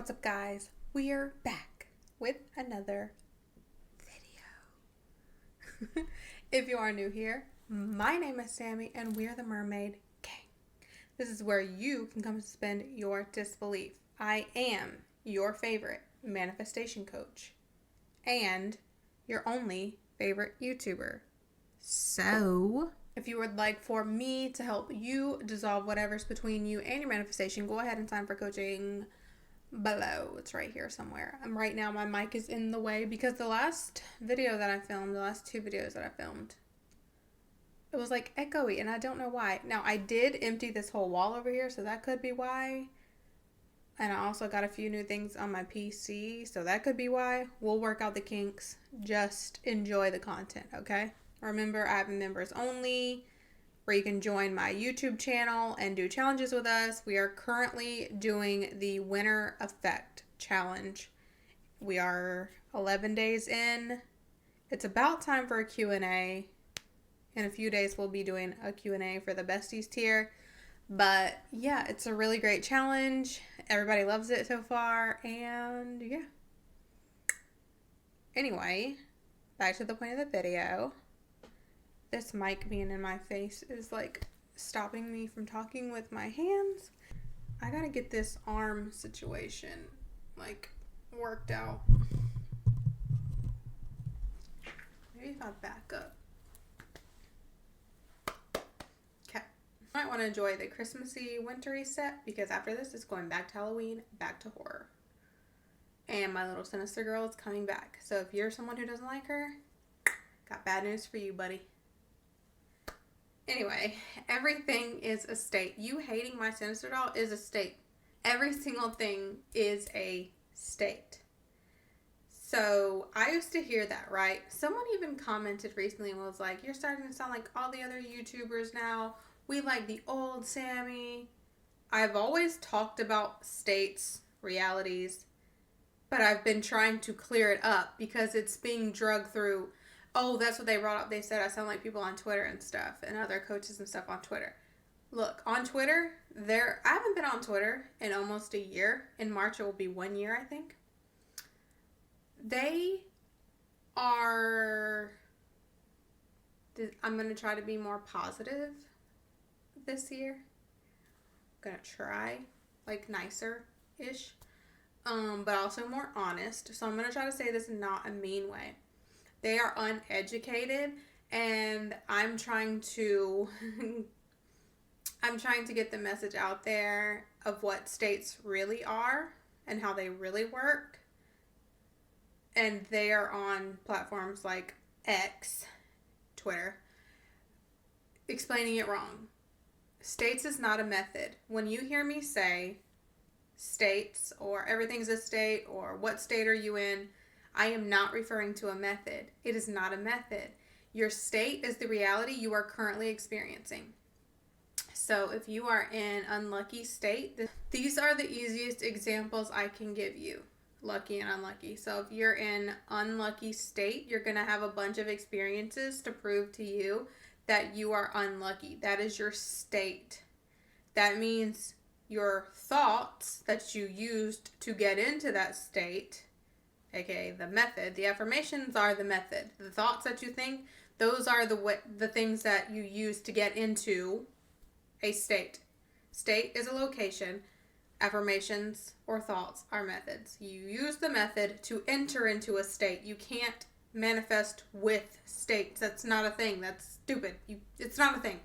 What's up, guys? We're back with another video. If you are new here, my name is Sammy and we're the Mermaid Gang. This is where you can come suspend your disbelief. I am your favorite manifestation coach and your only favorite YouTuber. So, if you would like for me to help you dissolve whatever's between you and your manifestation, go ahead and sign for coaching below. It's right here somewhere. Right now my mic is in the way because the last video that I filmed, the last two videos that I filmed, it was like echoey and I don't know why. Now I did empty this whole wall over here, so that could be why. And I also got a few new things on my PC, so that could be why. We'll work out the kinks. Just enjoy the content, okay? Remember, I have members only, where you can join my YouTube channel and do challenges with us. We are currently doing the Winter Effect Challenge. We are 11 days in. It's about time for a Q&A. In a few days, we'll be doing a Q&A for the Besties tier. But yeah, it's a really great challenge. Everybody loves it so far. And yeah. Anyway, back to the point of the video. This mic being in my face is like stopping me from talking with my hands. I gotta get this arm situation like worked out. Maybe if I back up. Okay. I might want to enjoy the Christmassy wintry set because after this it's going back to Halloween, back to horror. And my little sinister girl is coming back. So if you're someone who doesn't like her, got bad news for you, buddy. Anyway, everything is a state. You hating my sinister doll is a state. Every single thing is a state. So I used to hear that, right? Someone even commented recently and was like, you're starting to sound like all the other YouTubers now. We like the old Sammy. I've always talked about states, realities, but I've been trying to clear it up because it's being drugged through. Oh, that's what they brought up. They said I sound like people on Twitter and stuff, and other coaches and stuff on Twitter. Look, on Twitter, I haven't been on Twitter in almost a year. In March, it will be 1 year, I think. They are... I'm going to try to be more positive this year. I'm going to try, like, nicer-ish, but also more honest. So I'm going to try to say this in not a mean way. They are uneducated, and I'm trying to get the message out there of what states really are and how they really work. And they are on platforms like X, Twitter, explaining it wrong. States is not a method. When you hear me say states or everything's a state or what state are you in, I am not referring to a method. It is not a method. Your state is the reality you are currently experiencing. So if you are in unlucky state, these are the easiest examples I can give you. Lucky and unlucky. So if you're in unlucky state, you're going to have a bunch of experiences to prove to you that you are unlucky. That is your state. That means your thoughts that you used to get into that state, aka the method. The affirmations are the method. The thoughts that you think, those are the things that you use to get into a state. State is a location. Affirmations or thoughts are methods. You use the method to enter into a state. You can't manifest with states. That's not a thing. That's stupid. It's not a thing.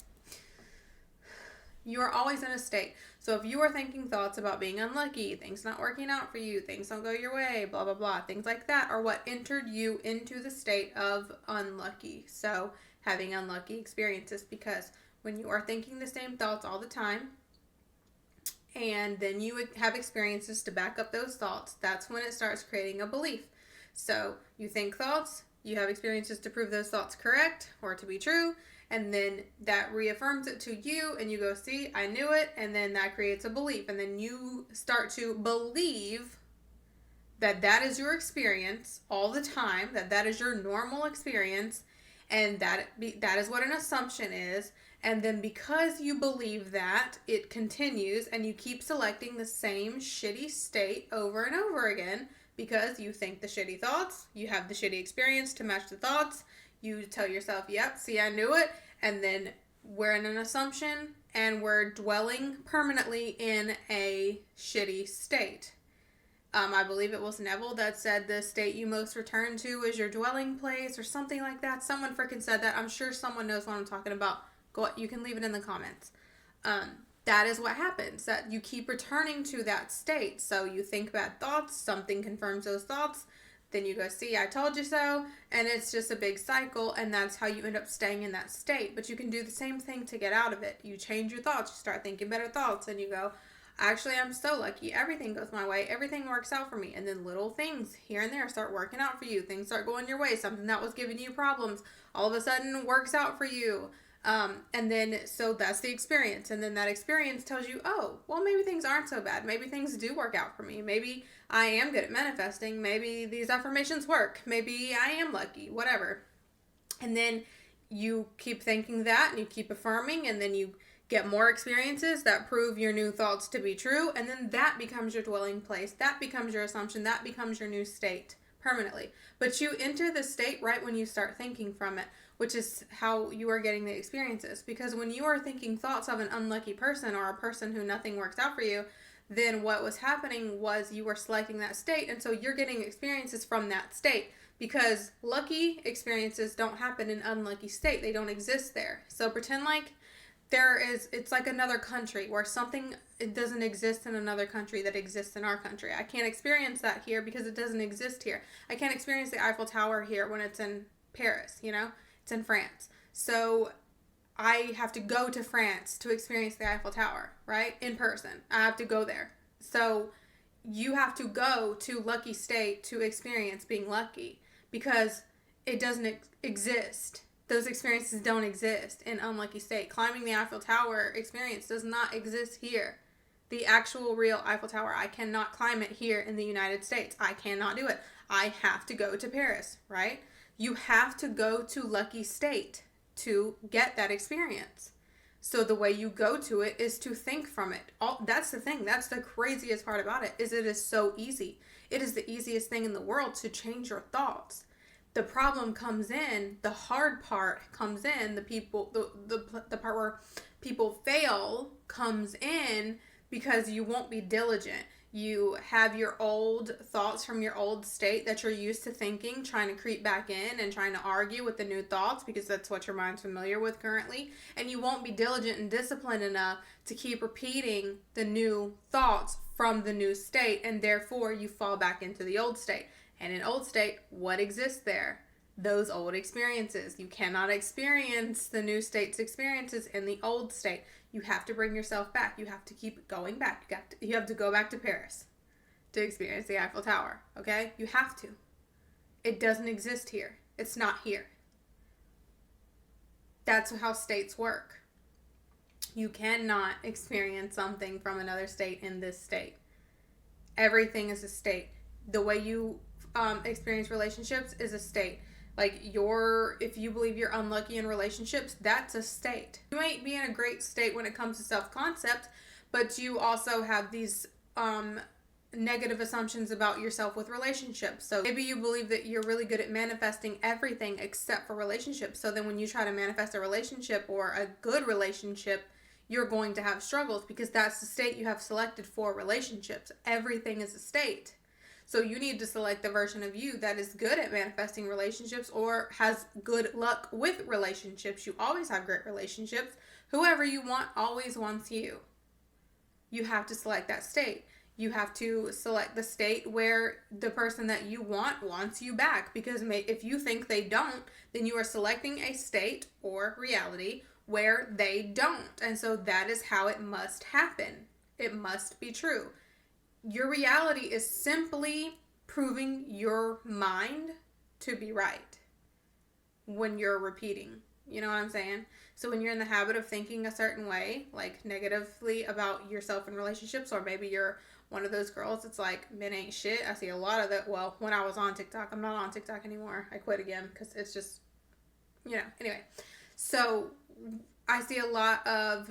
You are always in a state. So if you are thinking thoughts about being unlucky, things not working out for you, things don't go your way, blah, blah, blah, things like that are what entered you into the state of unlucky. So having unlucky experiences, because when you are thinking the same thoughts all the time, and then you would have experiences to back up those thoughts, that's when it starts creating a belief. So you think thoughts, you have experiences to prove those thoughts correct or to be true, and then that reaffirms it to you, and you go, see, I knew it, and then that creates a belief, and then you start to believe that that is your experience all the time, that that is your normal experience, And that is what an assumption is. And then because you believe that, it continues and you keep selecting the same shitty state over and over again because you think the shitty thoughts, you have the shitty experience to match the thoughts, you tell yourself, yep, see, I knew it, and then we're in an assumption and we're dwelling permanently in a shitty state. I believe it was Neville that said the state you most return to is your dwelling place or something like that. Someone freaking said that. I'm sure someone knows what I'm talking about. You can leave it in the comments. That is what happens, that you keep returning to that state. So you think bad thoughts, something confirms those thoughts, then you go, see, I told you so, and it's just a big cycle, and that's how you end up staying in that state. But you can do the same thing to get out of it. You change your thoughts, you start thinking better thoughts, and you go, actually, I'm so lucky. Everything goes my way. Everything works out for me. And then little things here and there start working out for you. Things start going your way. Something that was giving you problems all of a sudden works out for you. And then, so that's the experience. And then that experience tells you, oh, well, maybe things aren't so bad. Maybe things do work out for me. Maybe I am good at manifesting. Maybe these affirmations work. Maybe I am lucky, whatever. And then you keep thinking that and you keep affirming, and then you get more experiences that prove your new thoughts to be true, and then that becomes your dwelling place. That becomes your assumption. That becomes your new state permanently. But you enter the state right when you start thinking from it, which is how you are getting the experiences. Because when you are thinking thoughts of an unlucky person or a person who nothing works out for you, then what was happening was you were selecting that state, and so you're getting experiences from that state. Because lucky experiences don't happen in unlucky state. They don't exist there. So pretend like it's like another country where something, it doesn't exist in another country that exists in our country. I can't experience that here because it doesn't exist here. I can't experience the Eiffel Tower here when it's in Paris, it's in France. So I have to go to France to experience the Eiffel Tower, right? In person. I have to go there. So you have to go to lucky state to experience being lucky because it doesn't exist. Those experiences don't exist in unlucky state. Climbing the Eiffel Tower experience does not exist here. The actual real Eiffel Tower, I cannot climb it here in the United States. I cannot do it. I have to go to Paris, right? You have to go to lucky state to get that experience. So the way you go to it is to think from it. That's the thing. That's the craziest part about it, is it is so easy. It is the easiest thing in the world to change your thoughts. The problem comes in, the hard part comes in, the part where people fail comes in because you won't be diligent. You have your old thoughts from your old state that you're used to thinking, trying to creep back in and trying to argue with the new thoughts because that's what your mind's familiar with currently. And you won't be diligent and disciplined enough to keep repeating the new thoughts from the new state, and therefore you fall back into the old state. And in old state, what exists there? Those old experiences. You cannot experience the new state's experiences in the old state. You have to bring yourself back. You have to keep going back. You have to go back to Paris to experience the Eiffel Tower. Okay? You have to. It doesn't exist here. It's not here. That's how states work. You cannot experience something from another state in this state. Everything is a state. The way you experience relationships is a state. Like if you believe you're unlucky in relationships, that's a state. You might be in a great state when it comes to self-concept, but you also have these negative assumptions about yourself with relationships. So maybe you believe that you're really good at manifesting everything except for relationships. So then when you try to manifest a relationship or a good relationship, you're going to have struggles because that's the state you have selected for relationships. Everything is a state. So you need to select the version of you that is good at manifesting relationships or has good luck with relationships. You always have great relationships. Whoever you want always wants you. You have to select that state. You have to select the state where the person that you want wants you back. Because if you think they don't, then you are selecting a state or reality where they don't. And so that is how it must happen. It must be true. Your reality is simply proving your mind to be right when you're repeating. You know what I'm saying? So when you're in the habit of thinking a certain way, like negatively about yourself in relationships, or maybe you're one of those girls that's like, men ain't shit. I see a lot of that. Well, when I was on TikTok, I'm not on TikTok anymore. I quit again because it's just Anyway. So I see a lot of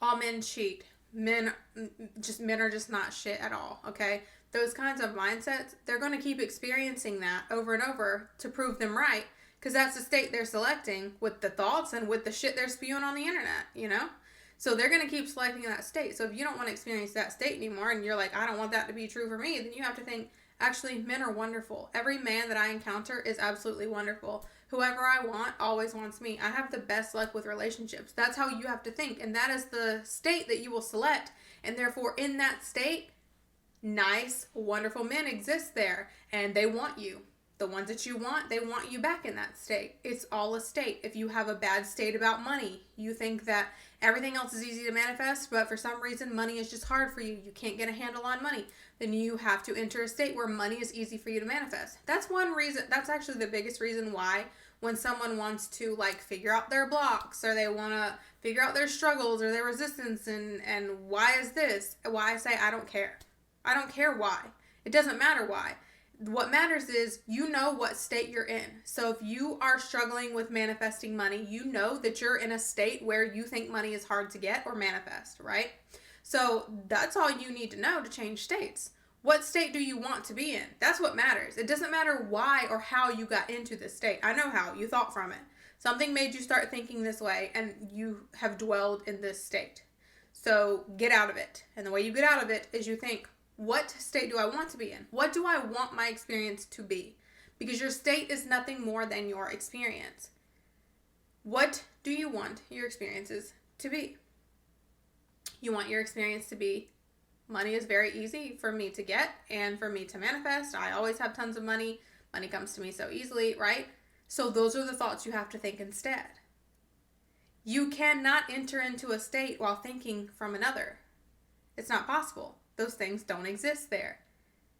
all men cheat. Men are just not shit at all, okay? Those kinds of mindsets, they're going to keep experiencing that over and over to prove them right, because that's the state they're selecting with the thoughts and with the shit they're spewing on the internet. So they're going to keep selecting that state. So if you don't want to experience that state anymore and you're like, I don't want that to be true for me, then you have to think, actually, men are wonderful. Every man that I encounter is absolutely wonderful. Whoever I want always wants me. I have the best luck with relationships. That's how you have to think. And that is the state that you will select. And therefore, in that state, nice, wonderful men exist there. And they want you. The ones that you want, they want you back in that state. It's all a state. If you have a bad state about money, you think that everything else is easy to manifest, but for some reason money is just hard for you. You can't get a handle on money. Then you have to enter a state where money is easy for you to manifest. That's one reason. That's actually the biggest reason why when someone wants to figure out their blocks, or they want to figure out their struggles or their resistance and why is this, why I say I don't care. I don't care why. It doesn't matter why. What matters is you know what state you're in. So if you are struggling with manifesting money, you know that you're in a state where you think money is hard to get or manifest, right? So that's all you need to know to change states. What state do you want to be in? That's what matters. It doesn't matter why or how you got into this state. I know how. You thought from it. Something made you start thinking this way, and you have dwelled in this state. So get out of it. And the way you get out of it is you think, what state do I want to be in? What do I want my experience to be? Because your state is nothing more than your experience. What do you want your experiences to be? You want your experience to be, money is very easy for me to get and for me to manifest. I always have tons of money. Money comes to me so easily, right? So those are the thoughts you have to think instead. You cannot enter into a state while thinking from another. It's not possible. Those things don't exist there.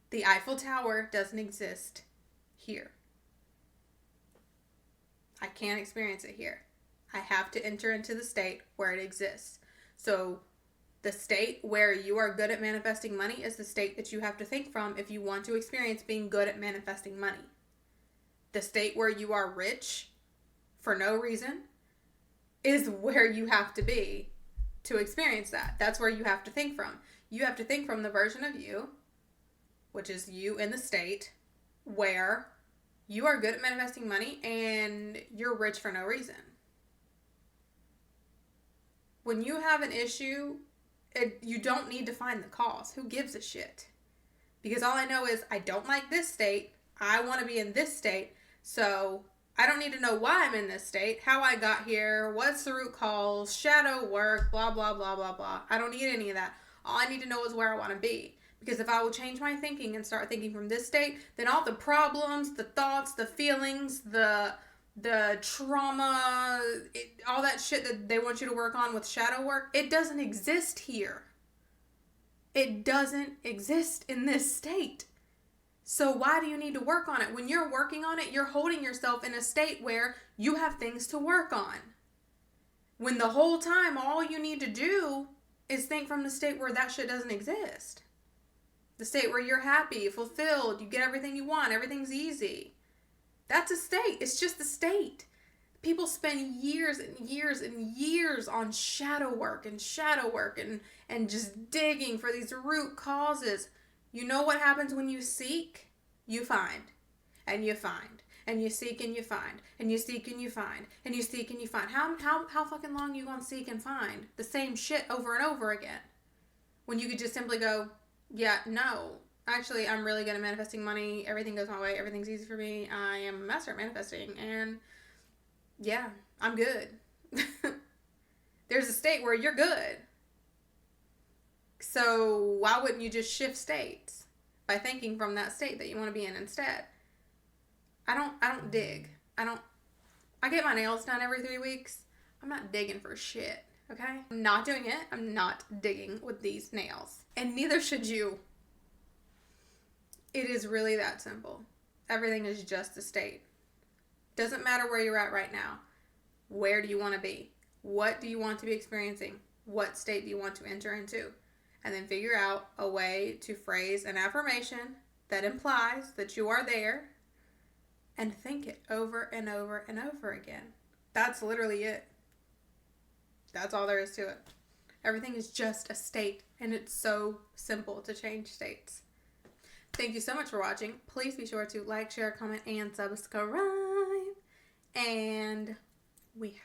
The Eiffel Tower doesn't exist here. I can't experience it here. I have to enter into the state where it exists. So the state where you are good at manifesting money is the state that you have to think from if you want to experience being good at manifesting money. The state where you are rich for no reason is where you have to be to experience that. That's where you have to think from. You have to think from the version of you, which is you in the state where you are good at manifesting money and you're rich for no reason. When you have an issue, you don't need to find the cause. Who gives a shit? Because all I know is I don't like this state. I want to be in this state. So I don't need to know why I'm in this state, how I got here, what's the root cause, shadow work, blah, blah, blah, blah, blah. I don't need any of that. All I need to know is where I want to be. Because if I will change my thinking and start thinking from this state, then all the problems, the thoughts, the feelings, the trauma, all that shit that they want you to work on with shadow work, it doesn't exist here. It doesn't exist in this state. So why do you need to work on it? When you're working on it, you're holding yourself in a state where you have things to work on. When the whole time, all you need to do is think from the state where that shit doesn't exist. The state where you're happy, fulfilled, you get everything you want, everything's easy. That's a state. It's just a state. People spend years and years and years on shadow work and just digging for these root causes. You know what happens when you seek? You find. And you find. And you seek and you find. And you seek and you find. And you seek and you find. How fucking long you gonna seek and find the same shit over and over again? When you could just simply go, yeah, no. Actually, I'm really good at manifesting money. Everything goes my way. Everything's easy for me. I am a master at manifesting. And yeah, I'm good. There's a state where you're good. So why wouldn't you just shift states by thinking from that state that you want to be in instead? I don't dig. I get my nails done every 3 weeks. I'm not digging for shit, okay? I'm not doing it. I'm not digging with these nails. And neither should you. It is really that simple. Everything is just a state. Doesn't matter where you're at right now. Where do you want to be? What do you want to be experiencing? What state do you want to enter into? And then figure out a way to phrase an affirmation that implies that you are there and think it over and over and over again. That's literally it. That's all there is to it. Everything is just a state, and it's so simple to change states. Thank you so much for watching. Please be sure to like, share, comment, and subscribe. And we